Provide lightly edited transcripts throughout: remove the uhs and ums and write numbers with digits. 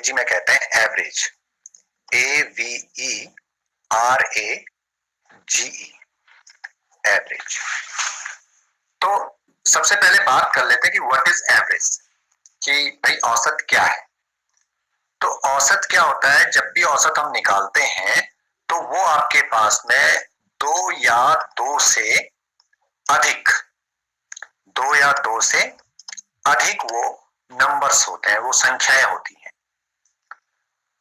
अंग्रेजी में कहते हैं एवरेज, AVERAGE, एवरेज। तो सबसे पहले बात कर लेते हैं कि व्हाट इज एवरेज, कि भाई औसत क्या है। तो औसत क्या होता है, जब भी औसत हम निकालते हैं तो वो आपके पास में दो या दो से अधिक वो नंबर्स होते हैं, वो संख्याएं होती हैं।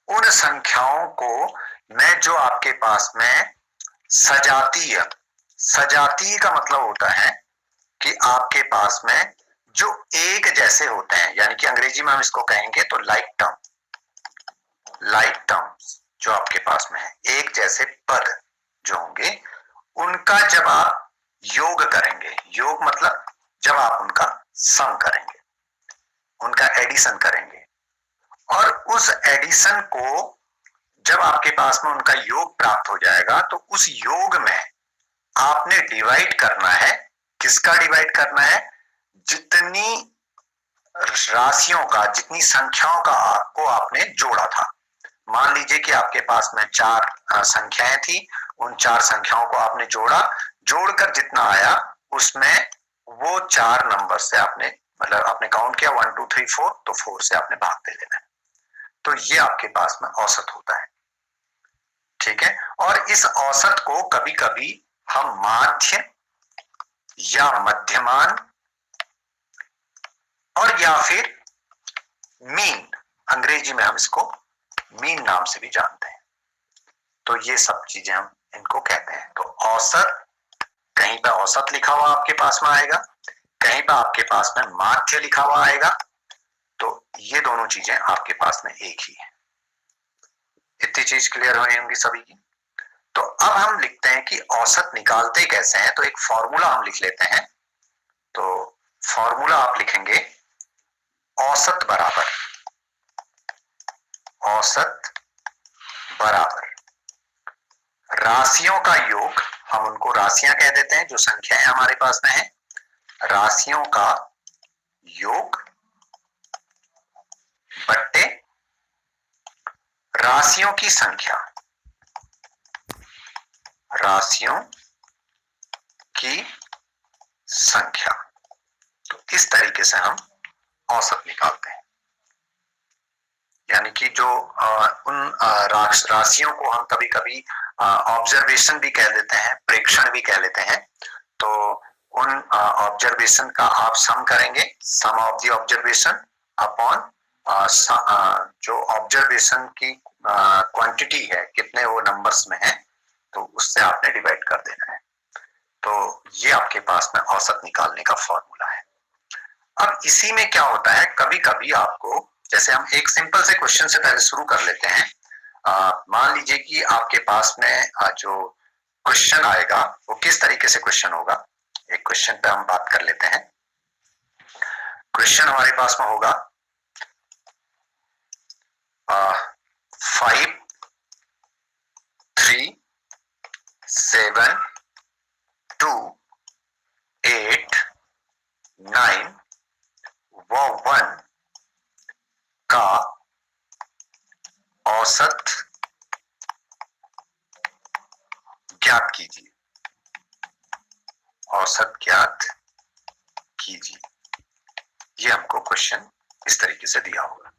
उन संख्याओं को मैं जो आपके पास में सजातीय का मतलब होता है कि आपके पास में जो एक जैसे होते हैं, यानी कि अंग्रेजी में हम इसको कहेंगे तो लाइक टर्म्स जो आपके पास में है, एक जैसे पद जो होंगे, उनका जब आप योग करेंगे, योग मतलब जब आप उनका सम करेंगे, उनका एडिशन करेंगे, और उस एडिशन को जब आपके पास में उनका योग प्राप्त हो जाएगा तो उस योग में आपने डिवाइड करना है। किसका डिवाइड करना है? जितनी राशियों का, जितनी संख्याओं का आपको आपने जोड़ा था। मान लीजिए कि आपके पास में 4 संख्याएं थी, उन 4 संख्याओं को आपने जोड़ा, जोड़कर जितना आया उसमें वो 4 नंबर से आपने मतलब आपने काउंट किया 1 2 3 4, तो 4 से आपने भाग दे देना है। तो ये आपके पास में औसत होता है, ठीक है। और इस औसत को कभी कभी हम माध्य या मध्यमान और या फिर मीन, अंग्रेजी में हम इसको मीन नाम से भी जानते हैं। तो ये सब चीजें हम इनको कहते हैं। तो औसत, कहीं पे औसत लिखा हुआ आपके पास में आएगा, कहीं पे आपके पास में माध्य लिखा हुआ आएगा। तो ये दोनों चीजें आपके पास में एक ही है। इतनी चीज क्लियर हो होंगी सभी की। तो अब हम लिखते हैं कि औसत निकालते कैसे हैं। तो एक फॉर्मूला हम लिख लेते हैं। तो फॉर्मूला आप लिखेंगे औसत बराबर राशियों का योग, हम उनको राशियां कह देते हैं जो संख्याएं हमारे पास में है, राशियों का योग बट्टे राशियों की संख्या, राशियों की संख्या। तो इस तरीके से हम औसत निकालते हैं। यानी कि जो उन राशियों को हम कभी कभी ऑब्जर्वेशन भी कह देते हैं, प्रेक्षण भी कह लेते हैं। तो उन ऑब्जर्वेशन का आप सम करेंगे, सम ऑफ द ऑब्जर्वेशन अपॉन जो ऑब्जर्वेशन की क्वांटिटी है, कितने वो नंबर्स में है, तो उससे आपने डिवाइड कर देना है। तो ये आपके पास में औसत निकालने का फॉर्मूला है। अब इसी में क्या होता है, कभी कभी आपको, जैसे हम एक सिंपल से क्वेश्चन से पहले शुरू कर लेते हैं। मान लीजिए कि आपके पास में जो क्वेश्चन आएगा वो किस तरीके से क्वेश्चन होगा। एक क्वेश्चन पे हम बात कर लेते हैं। क्वेश्चन हमारे पास में होगा 5 3 7 2 8 9 व 1 का औसत ज्ञात कीजिए। औसत ज्ञात कीजिए, ये हमको क्वेश्चन इस तरीके से दिया होगा।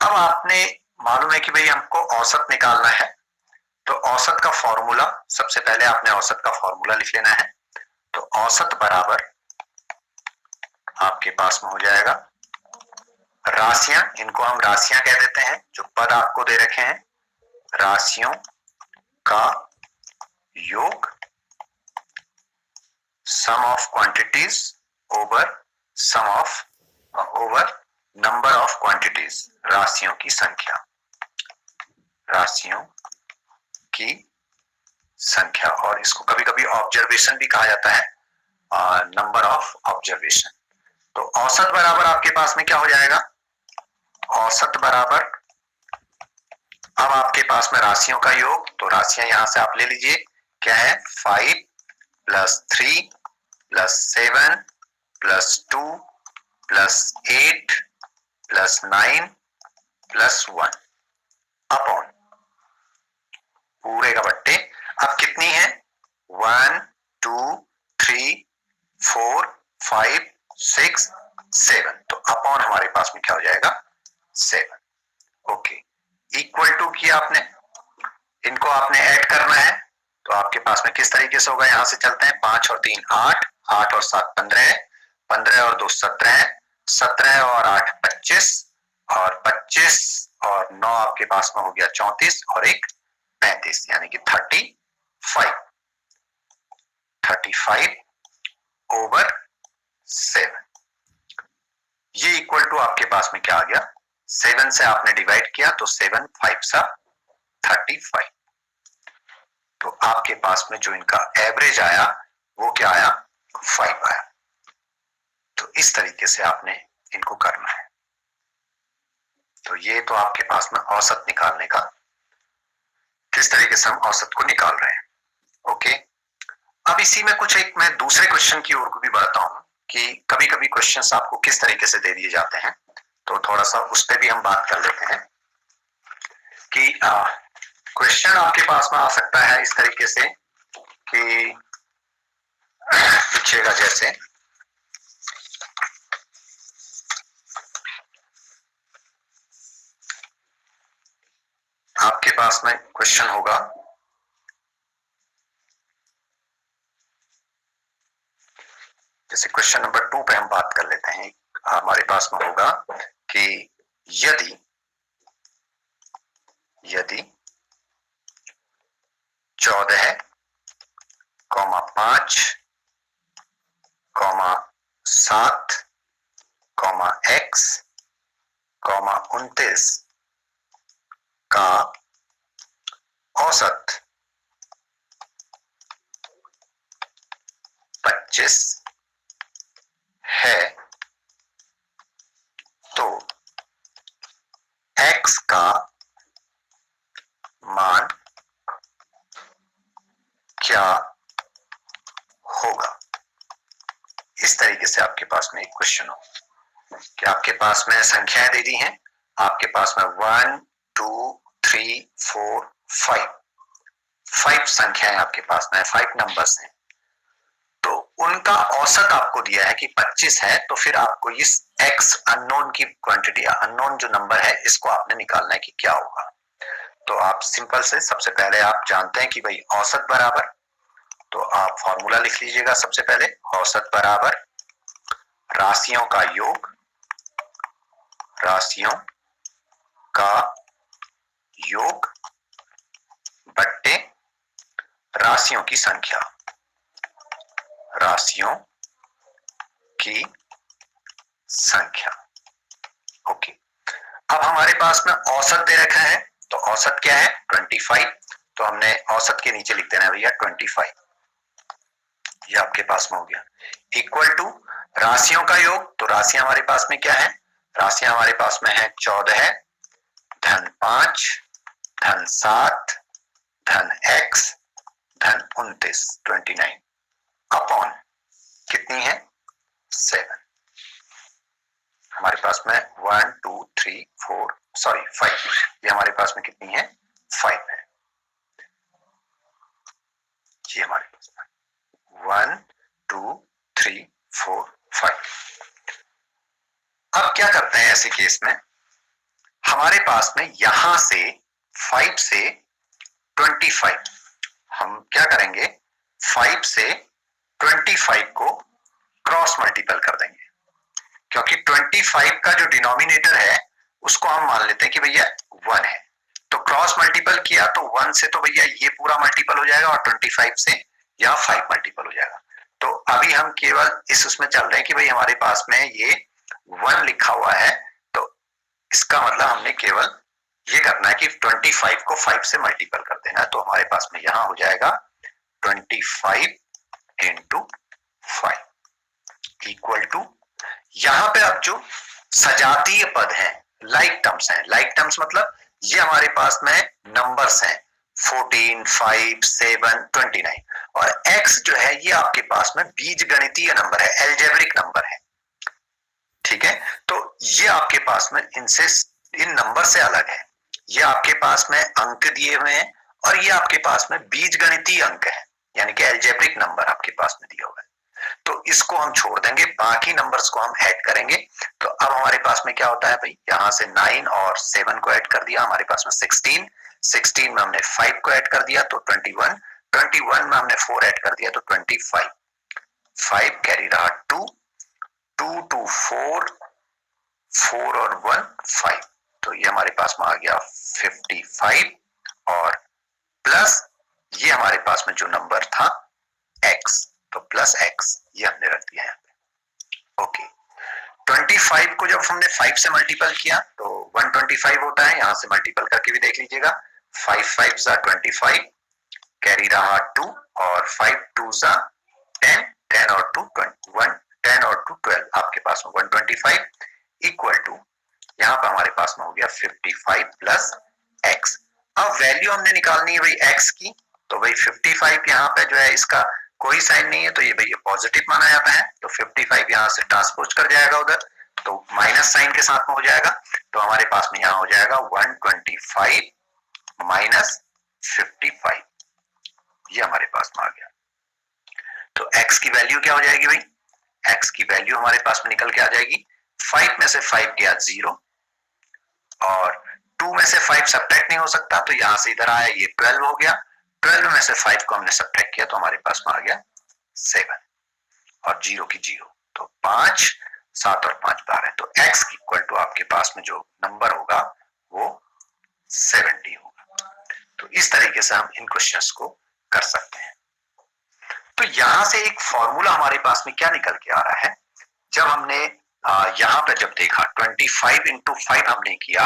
अब आपने मालूम है कि भाई हमको औसत निकालना है, तो औसत का फॉर्मूला, सबसे पहले आपने औसत का फॉर्मूला लिख लेना है। तो औसत बराबर आपके पास में हो जाएगा राशियां, इनको हम राशियां कह देते हैं, जो पद आपको दे रखे हैं, राशियों का योग sum of quantities over number of quantities, राशियों की संख्या, राशियों की संख्या। और इसको कभी कभी ऑब्जर्वेशन भी कहा जाता है, नंबर ऑफ ऑब्जर्वेशन। तो औसत बराबर आपके पास में क्या हो जाएगा, औसत बराबर, अब आपके पास में राशियों का योग, तो राशियां यहां से आप ले लीजिए, क्या है 5 + 3 + 7 + 2 + 8 + 9 +1 अपॉन पूरे का बट्टे अब कितनी है 1 2 3 4 5 6 7 तो अपॉन हमारे पास में क्या हो जाएगा 7 ओके इक्वल टू किया आपने इनको आपने ऐड करना है तो आपके पास में किस तरीके से होगा यहां से चलते हैं 5 और 3 8 8 और 7 15 15 और 2 17 17 और 8 25 और 25 और 9 आपके पास में हो गया 34 और एक 35 यानी कि 35 ओवर 7 ये इक्वल टू आपके पास में क्या आ गया 7 से आपने डिवाइड किया तो 7 5 सा 35 तो आपके पास में जो इनका एवरेज आया वो क्या आया 5 आया तो इस तरीके से आपने इनको करना है तो ये तो आपके पास में औसत निकालने का किस तरीके से हम औसत को निकाल रहे हैं ओके अब इसी में कुछ एक मैं दूसरे क्वेश्चन की ओर को भी बढ़ता हूं कि कभी कभी क्वेश्चंस आपको किस तरीके से दे दिए जाते हैं तो थोड़ा सा उस पर भी हम बात कर लेते हैं कि क्वेश्चन आपके पास में आ सकता है इस तरीके से कि पूछेगा जैसे आपके पास में क्वेश्चन होगा जैसे क्वेश्चन नंबर 2 पे हम बात कर लेते हैं हमारे पास में होगा कि यदि 14 5 7 x 29 का औसत 25 है तो x का मान क्या होगा इस तरीके से आपके पास में एक क्वेश्चन हो कि आपके पास में संख्याएं दे दी हैं आपके पास में 1 2 3 4 5 संख्याएं आपके पास में 5 नंबर्स हैं तो उनका औसत आपको दिया है कि 25 है तो फिर आपको इस x अननोन की क्वांटिटी अननोन जो नंबर है इसको आपने निकालना है कि क्या होगा तो आप सिंपल से सबसे पहले आप जानते हैं कि भाई औसत बराबर तो आप फॉर्मूला लिख लीजिएगा सबसे पहले औसत बराबर राशियों का योग बट्टे राशियों की संख्या ओके अब हमारे पास में औसत दे रखा है तो औसत क्या है 25 तो हमने औसत के नीचे लिख देना है भैया 25 ये आपके पास में हो गया इक्वल टू राशियों का योग तो राशियां हमारे पास में क्या है राशियां हमारे पास में है 14 धन 5 धन 7 धन x धन 29 अपॉन कितनी है 7 हमारे पास में 1 2 3 4 सॉरी 5 ये हमारे पास में कितनी है 5 है ये हमारे पास में 1 2 3 4 5 अब क्या करते हैं ऐसे केस में हमारे पास में यहां से 5 से 25 हम क्या करेंगे 5 से 25 को क्रॉस मल्टीपल कर देंगे क्योंकि 25 का जो डिनोमिनेटर है उसको हम मान लेते हैं कि भैया 1 है तो क्रॉस मल्टीपल किया तो 1 से तो भैया ये पूरा मल्टीपल हो जाएगा और 25 से यह 5 मल्टीपल हो जाएगा तो अभी हम केवल इस उसमें चल रहे हैं कि भाई हमारे पास में ये 1 लिखा हुआ है तो इसका मतलब हमने केवल ये करना है कि 25 को 5 से मल्टीपल कर देना है तो हमारे पास में यहां हो जाएगा 25 इंटू 5 इक्वल टू यहां पे अब जो सजातीय पद हैं लाइक टर्म्स मतलब ये हमारे पास में नंबर्स हैं 14 5 7 29 और x जो है ये आपके पास में बीजगणितीय नंबर है एल्जेब्रिक नंबर है ठीक है तो ये आपके पास में इनसे इन नंबर से अलग है। ये आपके पास में अंक दिए हुए हैं और ये आपके पास में बीजगणितीय अंक है, यानी कि एल्जेब्रिक नंबर आपके पास में दिया हुआ है। तो इसको हम छोड़ देंगे, बाकी नंबर्स को हम ऐड करेंगे। तो अब हमारे पास में क्या होता है भाई, यहाँ से 9 और 7 को ऐड कर दिया, हमारे पास में 16, 16 में हमने 5 को ऐड कर दिया तो 21, 21 में हमने 4 ऐड कर दिया तो 25, 5 कैरी रहा 2, 2 2 4, 4 और 1 5, तो ये हमारे पास में आ गया 55 और प्लस ये हमारे पास में जो नंबर था x, तो प्लस x ये हमने रख दिया यहाँ पे। ओके, 25 को जब हमने 5 से मल्टीपल किया तो 125 होता है, यहां से मल्टीपल करके भी देख लीजिएगा, 5 5 जा 25, कैरी रहा 2 और 5 2 जा 10, 10 और 2 21, 10 और 2 12, आपके पास में 125 इक्वल टू यहाँ पर हमारे पास में हो गया 55 प्लस x। अब वैल्यू हमने निकालनी है भाई x की, तो भाई 55 यहाँ पे जो है इसका कोई साइन नहीं है तो ये भाई पॉजिटिव माना जाता है, तो 55 यहाँ से ट्रांसपोज कर जाएगा उधर, तो माइनस साइन के साथ में हो जाएगा, तो हमारे पास में यहाँ हो जाएगा 125 माइनस 55, ये हमारे पास में आ गया। तो x की वैल्यू क्या हो जाएगी भाई, x की वैल्यू हमारे पास में निकल के आ जाएगी, 5 में से 5 गया 0 और 2 में से 5 सब्ट्रैक्ट नहीं हो सकता, तो यहां से इधर आया ये 12 हो गया, 12 में से 5 को हमने सब्ट्रैक्ट किया तो हमारे पास में आ गया 7 और 0 की 0, तो 5 7 और 5 12, तो x इक्वल टू आपके पास में जो नंबर होगा वो 70 होगा। तो इस तरीके से हम इन क्वेश्चंस को कर सकते हैं। तो यहां से एक फॉर्मूला हमारे पास में क्या निकल के आ रहा है, जब हमने यहां पर जब देखा 25 इंटू 5 हमने किया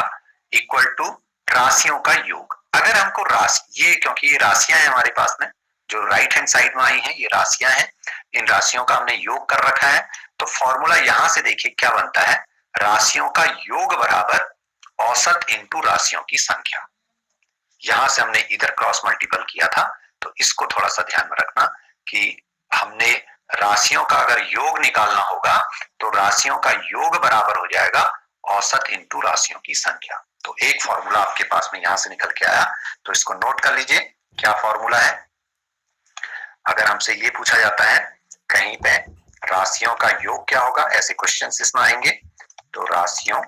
इक्वल टू राशियों का योग। अगर हमको राशि ये, क्योंकि ये राशियां हैं हमारे पास में जो राइट हैंड साइड में आई हैं, ये राशियां हैं, इन राशियों का हमने योग कर रखा है, तो फॉर्मूला यहां से देखिए क्या बनता है, राशियों का योग बराबर औसत इंटू राशियों की संख्या। यहां से हमने इधर क्रॉस मल्टीपल किया था, तो इसको थोड़ा सा ध्यान में रखना कि हमने राशियों का अगर योग निकालना होगा तो राशियों का योग बराबर हो जाएगा औसत इंटू राशियों की संख्या। तो एक फॉर्मूला आपके पास में यहां से निकल के आया, तो इसको नोट कर लीजिए क्या फॉर्मूला है। अगर हमसे ये पूछा जाता है कहीं पे राशियों का योग क्या होगा, ऐसे क्वेश्चंस इसमें आएंगे, तो राशियों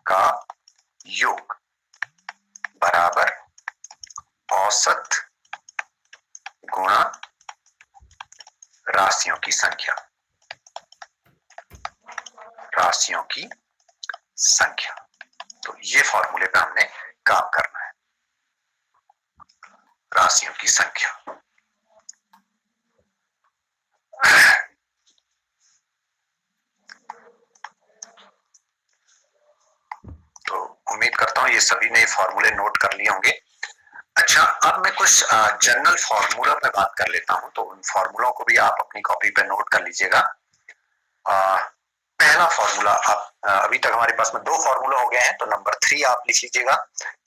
का योग बराबर औसत गुणा राशियों की संख्या, राशियों की संख्या। तो ये फॉर्मूले पे हमने काम करना है, राशियों की संख्या। तो उम्मीद करता हूं ये सभी ने फॉर्मूले नोट कर लिए होंगे। अच्छा, अब मैं कुछ जनरल फॉर्मूला पे बात कर लेता हूं, तो उन फॉर्मूलों को भी आप अपनी कॉपी पे नोट कर लीजिएगा। पहला फॉर्मूला, आप अभी तक हमारे पास में 2 फॉर्मूला हो गए हैं, तो नंबर 3 आप लिख लीजिएगा।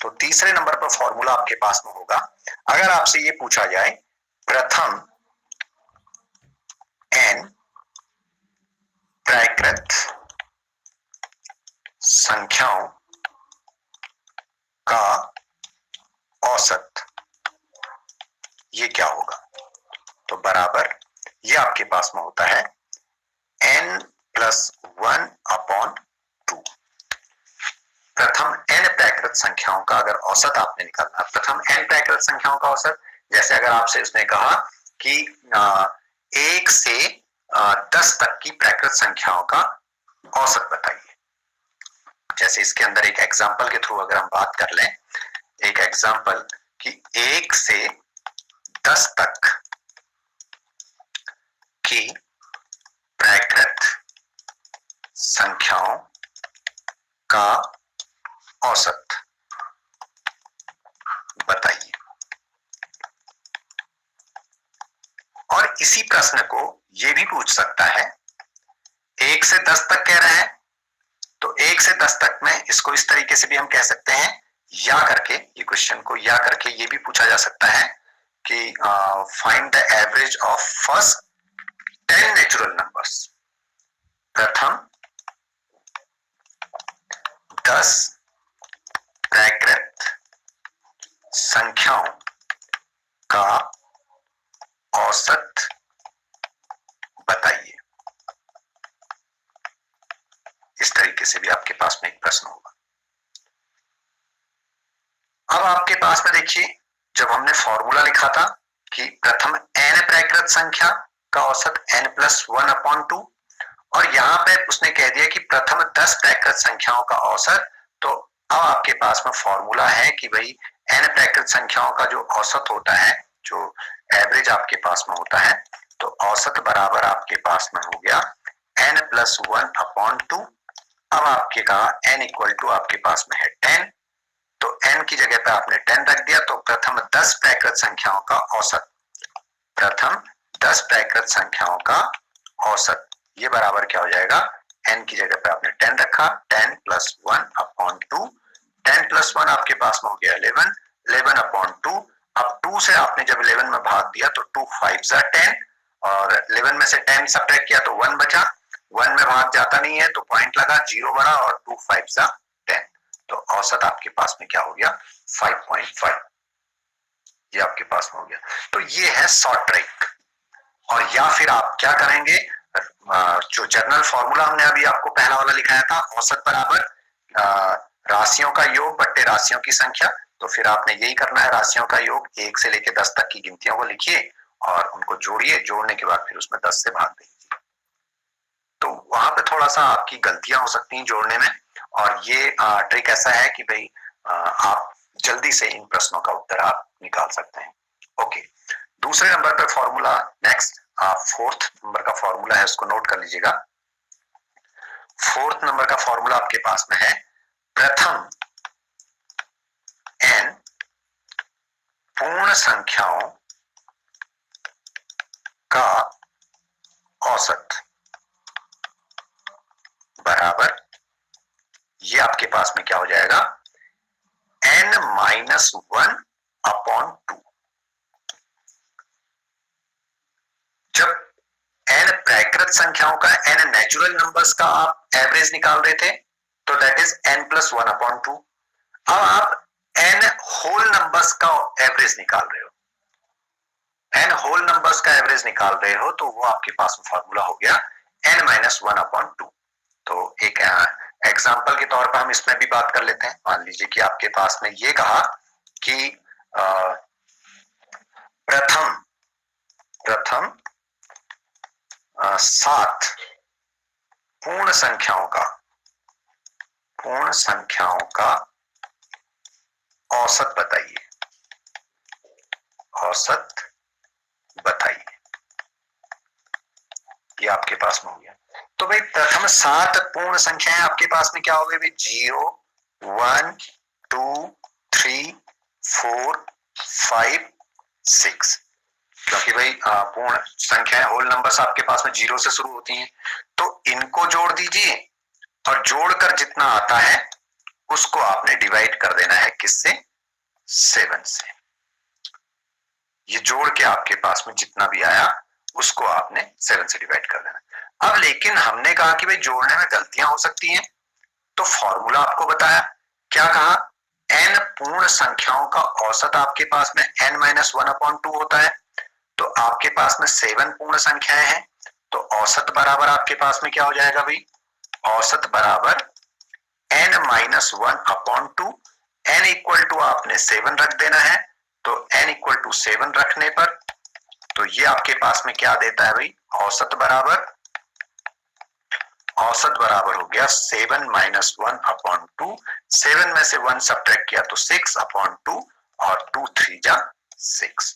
तो तीसरे नंबर पर फॉर्मूला आपके पास में होगा, अगर आपसे ये पूछा जाए प्रथम n प्राकृत संख्याओं का औसत, ये क्या होगा, तो बराबर ये आपके पास में होता है n प्लस 1 अपॉन 2। प्रथम n प्राकृत संख्याओं का अगर औसत आपने निकालना, प्रथम n प्राकृत संख्याओं का औसत, जैसे अगर आपसे उसने कहा कि 1 से 10 तक की प्राकृत संख्याओं का औसत बताइए, जैसे इसके अंदर एक एग्जाम्पल के थ्रू अगर हम बात कर लें, एक एग्जाम्पल कि 1 से 10 तक की प्राकृत संख्याओं का औसत बताइए। और इसी प्रश्न को ये भी पूछ सकता है, 1 से 10 तक कह रहे हैं, तो 1 से 10 तक में इसको इस तरीके से भी हम कह सकते हैं, या करके, ये क्वेश्चन को या करके ये भी पूछा जा सकता है कि find the average of first 10 natural numbers. प्रथम 10 प्रकृत संख्याओं का औसत बताइए। इस तरीके से भी आपके पास में एक प्रश्न होगा। अब आपके पास में देखिए, जब हमने फॉर्मूला लिखा था कि प्रथम n प्रकृत संख्या का औसत n+1/2, और यहां पे उसने कह दिया कि प्रथम 10 प्रकृत संख्याओं का औसत, तो अब आपके पास में फॉर्मूला है कि भाई n प्रकृत संख्याओं का जो औसत होता है, जो एवरेज आपके पास में होता है, तो औसत बराबर आपके पास में हो गया n+1/2। अब आपके कहा n इक्वल टू आपके पास में है 10, तो n की जगह पे आपने 10 रख दिया, तो प्रथम 10 प्रकृत संख्याओं का औसत, प्रथम 10 प्रकृत संख्याओं का औसत, ये बराबर क्या हो जाएगा, n की जगह पे आपने 10 रखा, 10+1/2, 10+1 आपके पास में हो गया 11, 11/2। अब 2 से आपने जब 11 में भाग दिया तो 2 5 10, और 11 में से 10 सब्ट्रैक्ट किया तो 1 बचा, 1 में भाग जाता नहीं है तो पॉइंट लगा, 0 बड़ा, और 2 5 10, तो औसत आपके पास में क्या हो गया, 5.5, ये आपके पास में हो गया। तो ये है शॉर्ट ट्रिक। और या फिर आप क्या करेंगे, जो जनरल फॉर्मूला हमने अभी आपको पहला वाला लिखाया था, औसत बराबर राशियों का योग बट्टे राशियों की संख्या, तो फिर आपने यही करना है, राशियों का योग 1 से लेकर 10 तक की गिनतियों को लिखिए और उनको जोड़िए, जोड़ने के बाद फिर उसमें 10 से भाग दीजिए। तो वहां पे थोड़ा सा आपकी गलतियां हो सकती हैं जोड़ने में, और ये ट्रिक ऐसा है कि भाई आप जल्दी से इन प्रश्नों का उत्तर आप निकाल सकते हैं। ओके, दूसरे नंबर पे फॉर्मूला, नेक्स्ट 4th नंबर का फॉर्मूला है, उसको नोट कर लीजिएगा। 4th नंबर का फॉर्मूला आपके पास में है, प्रथम n पूर्ण संख्याओं का औसत बराबर, ये आपके पास में क्या हो जाएगा, n-1/2। जब n प्रकृत संख्याओं का, n नेचुरल नंबर्स का आप एवरेज निकाल रहे थे, तो दैट इज n+1/2। अब आप n होल नंबर्स का एवरेज निकाल रहे हो, n होल नंबर्स का एवरेज निकाल रहे हो, तो वो आपके पास में फॉर्मूला हो गया n-1/2। तो एक एग्जाम्पल के तौर पर हम इसमें भी बात कर लेते हैं। मान लीजिए कि आपके पास में ये कहा कि प्रथम 7 पूर्ण संख्याओं का औसत बताइए, औसत बताइए, ये आपके पास में हो गया। तो भाई प्रथम 7 पूर्ण संख्याएं आपके पास में क्या हो गई, 0 1 2 3 4 5 6, क्योंकि भाई पूर्ण संख्याएं होल नंबर्स आपके पास में 0 से शुरू होती हैं, तो इनको जोड़ दीजिए और जोड़कर जितना आता है उसको आपने डिवाइड कर देना है, किससे, 7 से। ये जोड़ के आपके पास में जितना भी आया उसको आपने 7 से डिवाइड कर देना। अब लेकिन हमने कहा कि भाई जोड़ने में गलतियां हो सकती हैं, तो फॉर्मूला आपको बताया, क्या कहा, n पूर्ण संख्याओं का औसत आपके पास में n-1/2 होता है, तो आपके पास में 7 पूर्ण संख्याएं हैं, तो औसत बराबर आपके पास में क्या हो जाएगा भाई, औसत बराबर n-1/2, n इक्वल टू आपने 7 रख देना है, तो n इक्वल टू 7 रखने पर, तो ये आपके पास में क्या देता है भाई, औसत बराबर हो गया 7-1/2, 7 में से 1 सब्ट्रैक्ट किया तो 6/2, और 2 3 जा 6,